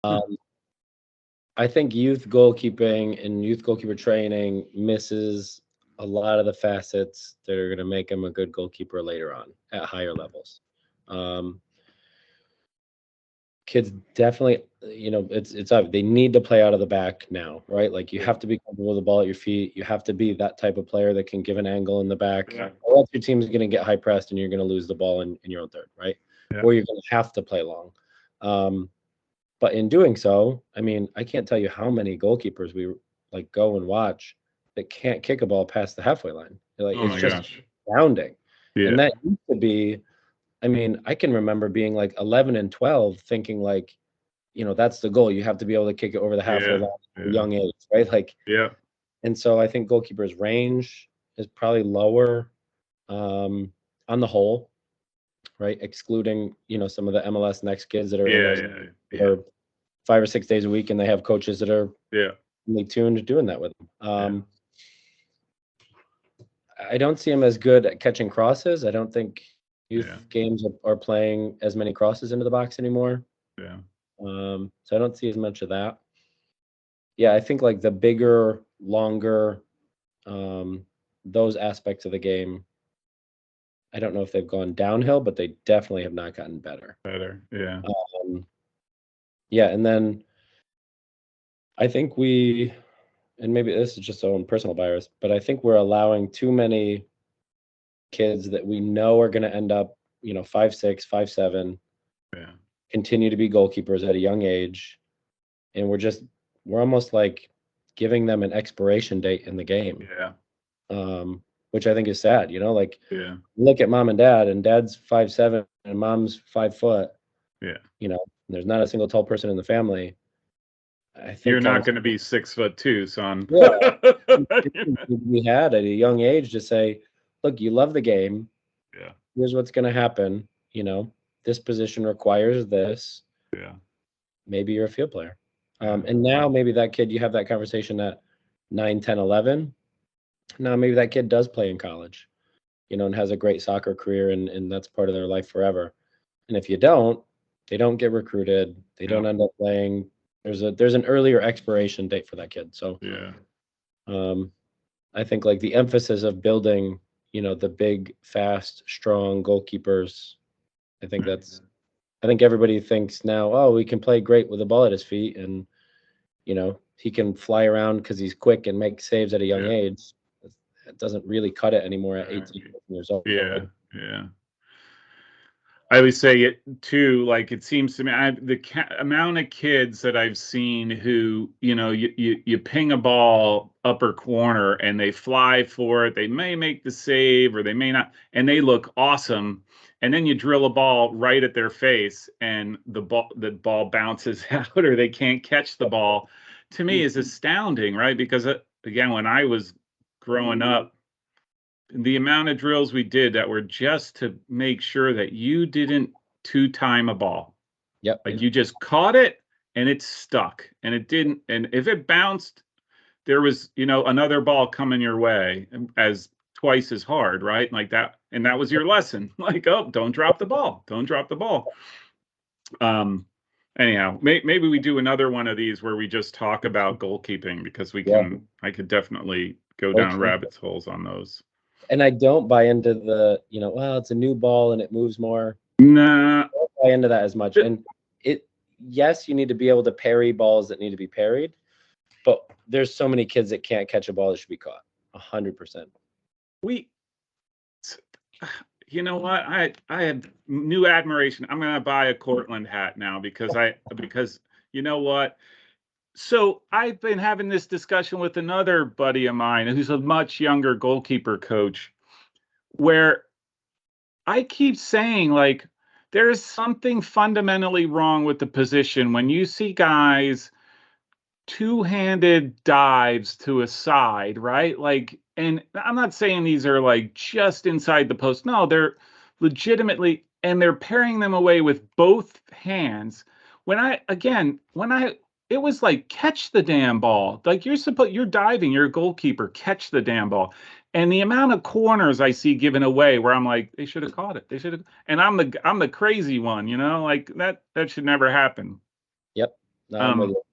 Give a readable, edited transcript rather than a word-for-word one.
Um, I think youth goalkeeping and youth goalkeeper training misses a lot of the facets that are going to make him a good goalkeeper later on at higher levels. Um, Kids definitely, it's they need to play out of the back now, right? Like you have to be comfortable with the ball at your feet. You have to be that type of player that can give an angle in the back, Yeah. or else your team's going to get high pressed and you're going to lose the ball in your own third, right? Yeah. Or you're going to have to play long. But in doing so, I mean, I can't tell you how many goalkeepers we like go and watch that can't kick a ball past the halfway line. Like Oh it's my just gosh. astounding. And Yeah. that used to be, I mean, I can remember being like 11 and 12 thinking like, that's the goal. You have to be able to kick it over the halfway Yeah. line at a Yeah. young age, right? Like, Yeah. and so I think goalkeepers' range is probably lower on the whole, right? Excluding, some of the MLS next kids that are in Yeah. those Yeah. that Yeah. are 5 or 6 days a week, and they have coaches that are Yeah. really tuned to doing that with them. Yeah. I don't see him as good at catching crosses. I don't think Yeah. youth games are playing as many crosses into the box anymore. Yeah. So I don't see as much of that. Yeah, I think like the bigger, longer, um, those aspects of the game, I don't know if they've gone downhill, but they definitely have not gotten better. Better. Yeah. Um, yeah, and then I think and maybe this is just our own personal bias, but I think we're allowing too many kids that we know are going to end up, 5'6", 5'7", Yeah. continue to be goalkeepers at a young age, and we're almost like giving them an expiration date in the game, Yeah. which I think is sad. Like Yeah. look at mom and dad's 5'7" and mom's 5 foot. Yeah. There's not a single tall person in the family. I You're think not going to be 6'2", son. yeah, we had at a young age to say, look, you love the game. Yeah. Here's what's going to happen. This position requires this. Yeah. Maybe you're a field player. Yeah. And now maybe that kid, you have that conversation at 9, 10, 11. Now maybe that kid does play in college, and has a great soccer career, and that's part of their life forever. And if you don't, they don't get recruited. They don't Yeah. end up playing. There's an earlier expiration date for that kid. So Yeah. um, I think like the emphasis of building, the big, fast, strong goalkeepers. I think I think everybody thinks now, oh, we can play great with the ball at his feet, and he can fly around because he's quick and make saves at a young Yeah. age. It doesn't really cut it anymore at Yeah. 18 years old. Yeah. Yeah. I always say it too. Like it seems to me, the amount of kids that I've seen who, you ping a ball upper corner and they fly for it. They may make the save or they may not, and they look awesome. And then you drill a ball right at their face, and the ball bounces out, or they can't catch the ball. To me, is astounding, right? Because again, when I was growing up, the amount of drills we did that were just to make sure that you didn't two-time a ball. Yep. Like you just caught it and it stuck and it didn't. And if it bounced, there was, another ball coming your way as twice as hard, right? Like that. And that was your lesson. Like, oh, don't drop the ball. Don't drop the ball. Anyhow, maybe we do another one of these where we just talk about goalkeeping, because I could definitely go down Okay. rabbit holes on those. And I don't buy into the, well, it's a new ball and it moves more. Nah. I don't buy into that as much. And yes, you need to be able to parry balls that need to be parried, but there's so many kids that can't catch a ball that should be caught. 100%. You know what? I have new admiration. I'm gonna buy a Cortland hat now because you know what? So I've been having this discussion with another buddy of mine who's a much younger goalkeeper coach, where I keep saying, like, there is something fundamentally wrong with the position when you see guys two-handed dives to a side, right? Like, and I'm not saying these are like just inside the post. No, they're legitimately, and they're pairing them away with both hands. It was like, catch the damn ball. Like you're diving, you're a goalkeeper, catch the damn ball. And the amount of corners I see given away where I'm like, they should have caught it. They should have. And I'm the crazy one, like that should never happen. Yep. No, I'm with you.